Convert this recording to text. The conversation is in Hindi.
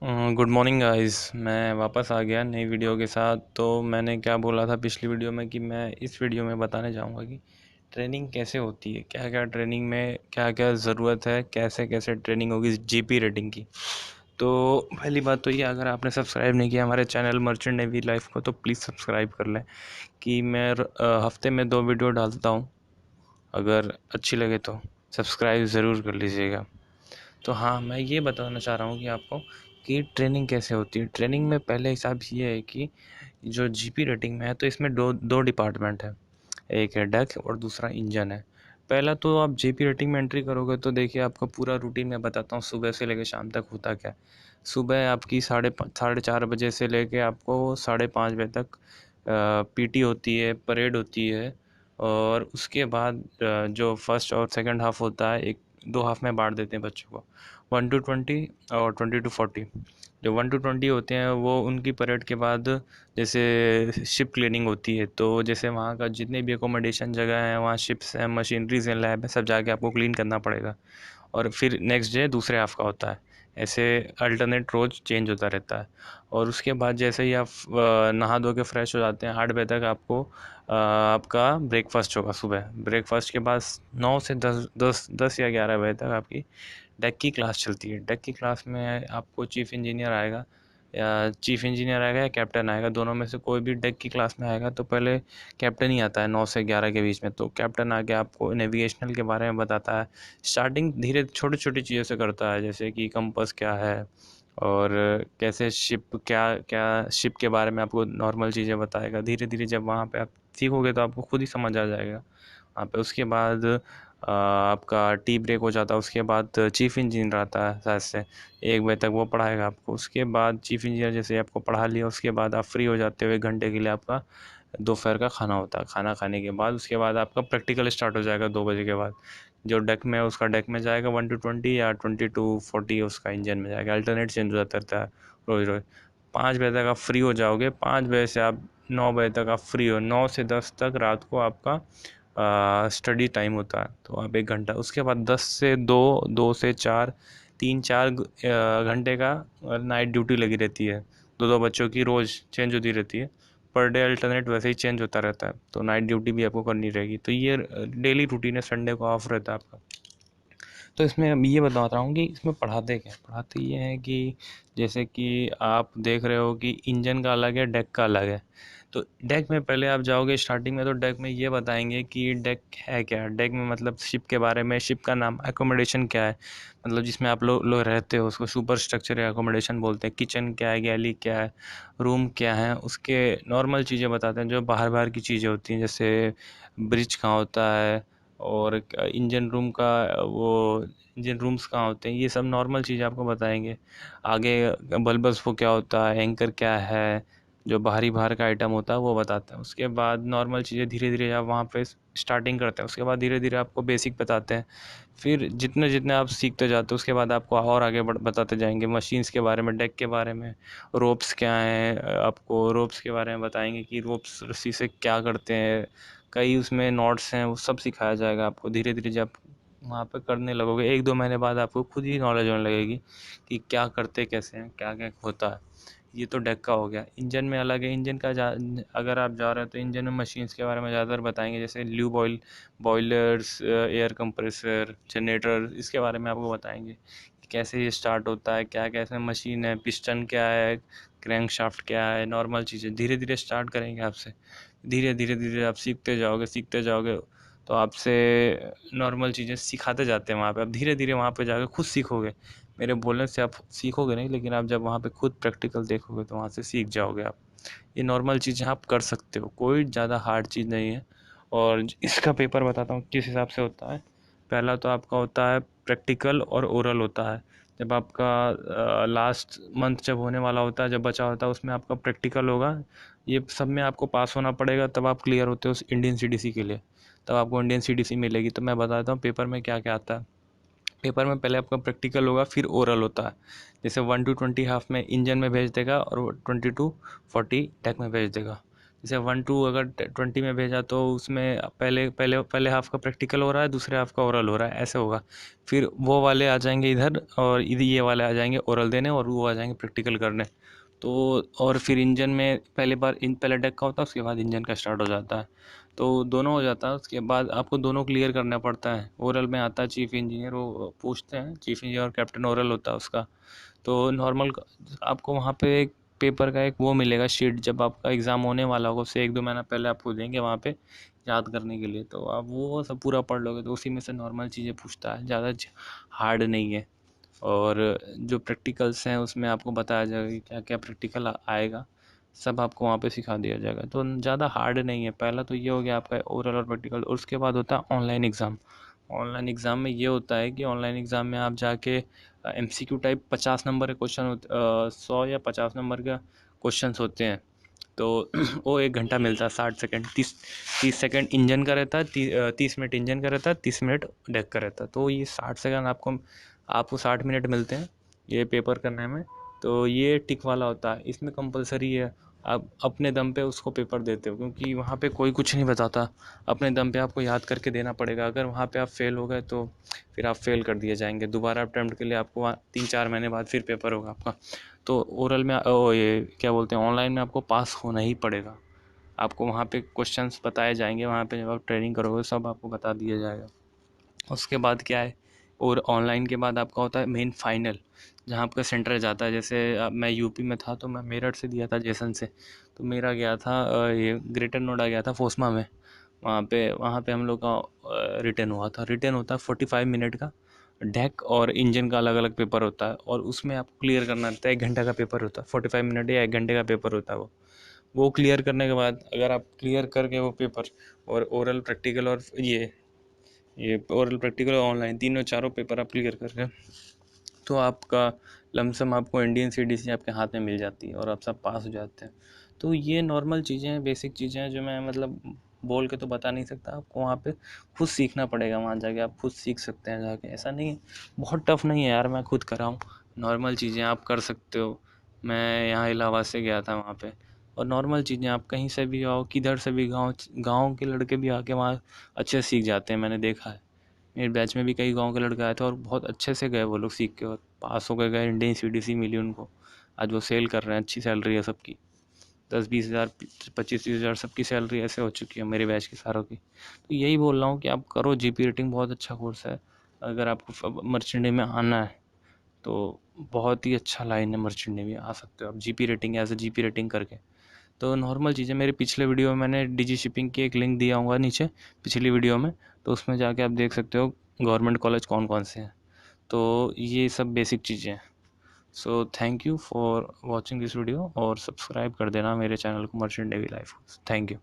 Good morning guys. मैं वापस आ गया नई वीडियो के साथ। तो मैंने क्या बोला था पिछली वीडियो में कि मैं इस वीडियो में बताने जाऊंगा कि ट्रेनिंग कैसे होती है, क्या क्या ट्रेनिंग में क्या क्या ज़रूरत है, कैसे कैसे ट्रेनिंग होगी जीपी रेटिंग की। तो पहली बात तो ये, अगर आपने सब्सक्राइब नहीं किया हमारे चैनल मर्चेंट नेवी लाइफ को तो प्लीज़ सब्सक्राइब कर लें कि मैं हफ्ते में 2 वीडियो डालता हूँ। अगर अच्छी लगे तो सब्सक्राइब ज़रूर कर लीजिएगा। तो हाँ, मैं ये बताना चाह रहा हूँ कि आपको कि ट्रेनिंग कैसे होती है। ट्रेनिंग में पहले हिसाब ये है कि जो जीपी रेटिंग में है तो इसमें दो दो डिपार्टमेंट है, एक है डेक और दूसरा इंजन है। पहला तो आप जीपी रेटिंग में एंट्री करोगे तो देखिए आपका पूरा रूटीन मैं बताता हूँ सुबह से लेकर शाम तक होता क्या है। सुबह आपकी 4:30 बजे से लेके आपको 5:30 बजे तक पीटी होती है, परेड होती है। और उसके बाद जो फर्स्ट और सेकंड हाफ होता है, एक दो हाफ में बांट देते हैं बच्चों को, 1 to 20 और 20 to 40। जो 1 to 20 होते हैं वो उनकी परेड के बाद जैसे शिप क्लीनिंग होती है, तो जैसे वहाँ का जितने भी अकोमोडेशन जगह हैं, वहाँ शिप्स हैं, मशीनरीज हैं, लैब है, सब जाके आपको क्लीन करना पड़ेगा। और फिर नेक्स्ट डे दूसरे हाफ का होता है। ऐसे अल्टरनेट रोज चेंज होता रहता है। और उसके बाद जैसे ही आप नहा धो के फ्रेश हो जाते हैं, 8 बजे तक आपको आपका ब्रेकफास्ट होगा। सुबह ब्रेकफास्ट के बाद 9 से 10 या 11 बजे तक आपकी डेक की क्लास चलती है। डेक की क्लास में आपको चीफ इंजीनियर आएगा या कैप्टन आएगा, दोनों में से कोई भी डेक की क्लास में आएगा। तो पहले कैप्टन ही आता है 9 से 11 के बीच में। तो कैप्टन आके आपको नेविगेशनल के बारे में बताता है। स्टार्टिंग धीरे छोटी छोटी चीज़ों से करता है, जैसे कि कंपास क्या है और कैसे शिप क्या क्या शिप के बारे में आपको नॉर्मल चीज़ें बताएगा। धीरे धीरे जब वहाँ पे आप सीखोगे तो आपको खुद ही समझ आ जाएगा वहाँ पे। उसके बाद आपका टी ब्रेक हो जाता है। उसके बाद चीफ इंजीनियर आता है, शायद से 1 बजे तक वो पढ़ाएगा आपको। उसके बाद चीफ इंजीनियर जैसे आपको पढ़ा लिया, उसके बाद आप फ्री हो जाते हो। 1 घंटे के लिए आपका दोपहर का खाना होता है। खाना खाने के बाद उसके बाद आपका प्रैक्टिकल स्टार्ट हो जाएगा 2 बजे के बाद। जो डेक में है उसका डेक में जाएगा 1 to 20 या 20 to 40 उसका इंजन में जाएगा। अल्टरनेट चेंज होता रहता है रोज़ रोज़। 5 बजे तक आप फ्री हो जाओगे। 5 बजे से आप 9 बजे तक आप फ्री हो। 9 से 10 तक रात को आपका स्टडी टाइम होता है, तो आप 1 घंटा। उसके बाद 10 से 2, 2 से 4, 3-4 घंटे का नाइट ड्यूटी लगी रहती है। दो दो बच्चों की रोज़ चेंज होती रहती है। पर डे अल्टरनेट वैसे ही चेंज होता रहता है, तो नाइट ड्यूटी भी आपको करनी रहेगी। तो ये डेली रूटीन है, संडे को ऑफ रहता है आपका। तो इसमें अब ये बता रहा हूँ कि इसमें पढ़ाते क्या है। पढ़ाते ये हैं कि जैसे कि आप देख रहे हो कि इंजन का अलग है, डेक का अलग है। तो डेक में पहले आप जाओगे स्टार्टिंग में, तो डेक में ये बताएंगे कि डेक है क्या। डेक में मतलब शिप के बारे में, शिप का नाम, एकोमोडेशन क्या है, मतलब जिसमें आप लोग रहते हो उसको सुपर स्ट्रक्चर या एकोमोडेशन बोलते हैं। किचन क्या है, गैली क्या है, रूम क्या है, उसके नॉर्मल चीज़ें बताते हैं जो बाहर बाहर की चीज़ें होती हैं, जैसे ब्रिज कहाँ होता है और इंजन रूम का वो इंजन रूम्स कहाँ होते हैं, ये सब नॉर्मल चीज़ आपको बताएंगे। आगे बल्बस वो क्या होता है, एंकर क्या है, जो बाहर का आइटम होता है वो बताते हैं। उसके बाद नॉर्मल चीज़ें धीरे धीरे आप वहाँ पे स्टार्टिंग करते हैं। उसके बाद धीरे धीरे आपको बेसिक बताते हैं। फिर जितने जितने आप सीखते जाते हो उसके बाद आपको और आगे बताते जाएंगे मशीन्स के बारे में, डेक के बारे में, रोप्स क्या हैं। आपको रोप्स के बारे में बताएंगे कि रोप्स रस्सी से क्या करते हैं, कई उसमें नॉट्स हैं, वो सब सिखाया जाएगा आपको। धीरे धीरे जब वहाँ पे करने लगोगे 1-2 महीने बाद आपको खुद ही नॉलेज होने लगेगी कि क्या करते कैसे हैं, क्या क्या होता है। ये तो डेक का हो गया। इंजन में अलग है। इंजन का अगर आप जा रहे हो तो इंजन में मशीन्स के बारे में ज़्यादातर बताएंगे, जैसे lube oil, boilers, air compressor, generator, इसके बारे में आपको बताएंगे कि कैसे ये स्टार्ट होता है, क्या कैसे मशीन है, पिस्टन क्या है, क्रैंक शाफ्ट क्या है, नॉर्मल चीज़ें धीरे धीरे स्टार्ट करेंगे आपसे। धीरे धीरे धीरे आप सीखते जाओगे तो आपसे नॉर्मल चीज़ें सिखाते जाते हैं वहाँ पे। आप धीरे धीरे वहाँ पे जाकर खुद सीखोगे। मेरे बोलने से आप सीखोगे नहीं, लेकिन आप जब वहाँ पे खुद प्रैक्टिकल देखोगे तो वहाँ से सीख जाओगे आप। ये नॉर्मल चीज़ें आप कर सकते हो, कोई ज़्यादा हार्ड चीज़ नहीं है। और इसका पेपर बताता हूँ किस हिसाब से होता है। पहला तो आपका होता है प्रैक्टिकल और ओरल होता है। जब आपका लास्ट मंथ जब होने वाला होता है, जब बचा होता है, उसमें आपका प्रैक्टिकल होगा। ये सब में आपको पास होना पड़ेगा, तब आप क्लियर होते हो उस इंडियन सीडीसी के लिए। तब आपको इंडियन सीडीसी मिलेगी। तो मैं बताता हूँ पेपर में क्या क्या आता है। पेपर में पहले आपका प्रैक्टिकल होगा, फिर ओरल होता है। जैसे 1 to 20 हाफ में इंजन में भेज देगा और 20 to 40 डेक में भेज देगा। जैसे 1 to अगर 20 में भेजा तो उसमें पहले पहले पहले हाफ का प्रैक्टिकल हो रहा है, दूसरे हाफ का ओरल हो रहा है, ऐसे होगा। फिर वो वाले आ जाएंगे इधर, और इधर ये वाले आ जाएंगे ओरल देने, और वो आ जाएंगे प्रैक्टिकल करने। तो और फिर इंजन में पहले डेक का होता है, उसके बाद इंजन का स्टार्ट हो जाता है। तो दोनों हो जाता है, उसके बाद आपको दोनों क्लियर करना पड़ता है। ओरल में आता है चीफ इंजीनियर, वो पूछते हैं, चीफ इंजीनियर और कैप्टन ओरल होता है उसका। तो नॉर्मल आपको वहाँ पे एक पेपर का एक वो मिलेगा शीट, जब आपका एग्ज़ाम होने वाला होगा उससे 1-2 महीना पहले आपको देंगे वहाँ पे याद करने के लिए। तो आप वो सब पूरा पढ़ लोगे तो उसी में से नॉर्मल चीज़ें पूछता है, ज़्यादा हार्ड नहीं है। और जो प्रैक्टिकल्स हैं उसमें आपको बताया जाएगा कि क्या क्या प्रैक्टिकल आएगा, सब आपको वहाँ पे सिखा दिया जाएगा। तो ज़्यादा हार्ड नहीं है। पहला तो ये हो गया आपका ओरल और प्रैक्टिकल, और उसके बाद होता है ऑनलाइन एग्ज़ाम। ऑनलाइन एग्ज़ाम में ये होता है कि ऑनलाइन एग्ज़ाम में आप जाके एमसीक्यू टाइप 50 नंबर के क्वेश्चन 100 या 50 नंबर का क्वेश्चंस होते हैं। तो वो 1 घंटा मिलता है, 60 सेकेंड, 30 सेकेंड इंजन का रहता है, 30 मिनट इंजन का रहता है, 30 मिनट डेक का रहता है। तो ये 60 सेकेंड आपको 60 मिनट मिलते हैं ये पेपर करने में। तो ये टिक वाला होता है, इसमें कंपलसरी है आप अपने दम पे उसको पेपर देते हो, क्योंकि वहाँ पे कोई कुछ नहीं बताता। अपने दम पे आपको याद करके देना पड़ेगा। अगर वहाँ पे आप फेल हो गए तो फिर आप फेल कर दिए जाएंगे। दोबारा अटेम्प्ट के लिए आपको वहाँ 3-4 महीने बाद फिर पेपर होगा आपका। तो ओरल में ये क्या बोलते हैं, ऑनलाइन में आपको पास होना ही पड़ेगा। आपको वहाँ पे क्वेश्चंस बताए जाएंगे, वहाँ पे जब आप ट्रेनिंग करोगे सब आपको बता दिया जाएगा। उसके बाद क्या है, और ऑनलाइन के बाद आपका होता है मेन फाइनल, जहाँ आपका सेंटर जाता है। जैसे मैं यूपी में था तो मैं मेरठ से दिया था, जैसन से। तो मेरा गया था ये ग्रेटर नोएडा गया था, फोस्मा में। वहाँ पे हम लोग का रिटर्न हुआ था। रिटर्न होता है 45 मिनट का, डेक और इंजन का अलग अलग पेपर होता है, और उसमें आपको क्लियर करना रहता है। 1 घंटा का पेपर होता है, 45 मिनट या 1 घंटे का पेपर होता है वो क्लियर करने के बाद अगर आप क्लियर करके वो पेपर, और ओरल प्रैक्टिकल और ये ओरल प्रैक्टिकल और ऑनलाइन तीनों चारों पेपर आप क्लियर करके, तो आपका लमसम आपको इंडियन सीडीसी आपके हाथ में मिल जाती है और आप सब पास हो जाते हैं। तो ये नॉर्मल चीज़ें हैं, बेसिक चीज़ें हैं, जो मैं मतलब बोल के तो बता नहीं सकता। आपको वहाँ पे खुद सीखना पड़ेगा, वहाँ जाके आप खुद सीख सकते हैं जाके। ऐसा नहीं है, बहुत टफ नहीं है यार, मैं खुद कर रहा हूँ। नॉर्मल चीज़ें आप कर सकते हो। मैं यहाँ इलाहाबाद से गया था वहाँ पे, और नॉर्मल चीज़ें आप कहीं से भी आओ, किधर से भी, गाँव गाँव के लड़के भी आके वहाँ अच्छे से सीख जाते हैं, मैंने देखा है। मेरे बैच में भी कई गांव के लड़के आए थे और बहुत अच्छे से गए वो लोग सीख के, और पास हो के गए, इंडियन सीडीसी मिली उनको। आज वो सेल कर रहे हैं, अच्छी सैलरी है सबकी, 10-20 हज़ार, 25-30 हज़ार सबकी सैलरी ऐसे हो चुकी है मेरे बैच के सारों की। तो यही बोल रहा हूँ कि आप करो, जीपी रेटिंग बहुत अच्छा कोर्स है। अगर आपको मर्चेंट नेवी में आना है तो बहुत ही अच्छा लाइन है, मर्चेंट नेवी आ सकते हो आप GP rating, as a GP rating करके। तो नॉर्मल चीज़ें मेरे पिछले वीडियो में मैंने डिजी शिपिंग की एक लिंक दिया होगा नीचे पिछली वीडियो में, तो उसमें जाके आप देख सकते हो गवर्नमेंट कॉलेज कौन कौन से हैं। तो ये सब बेसिक चीज़ें हैं। So thank you for watching this video, और सब्सक्राइब कर देना मेरे चैनल को, merchant navy life. Thank you.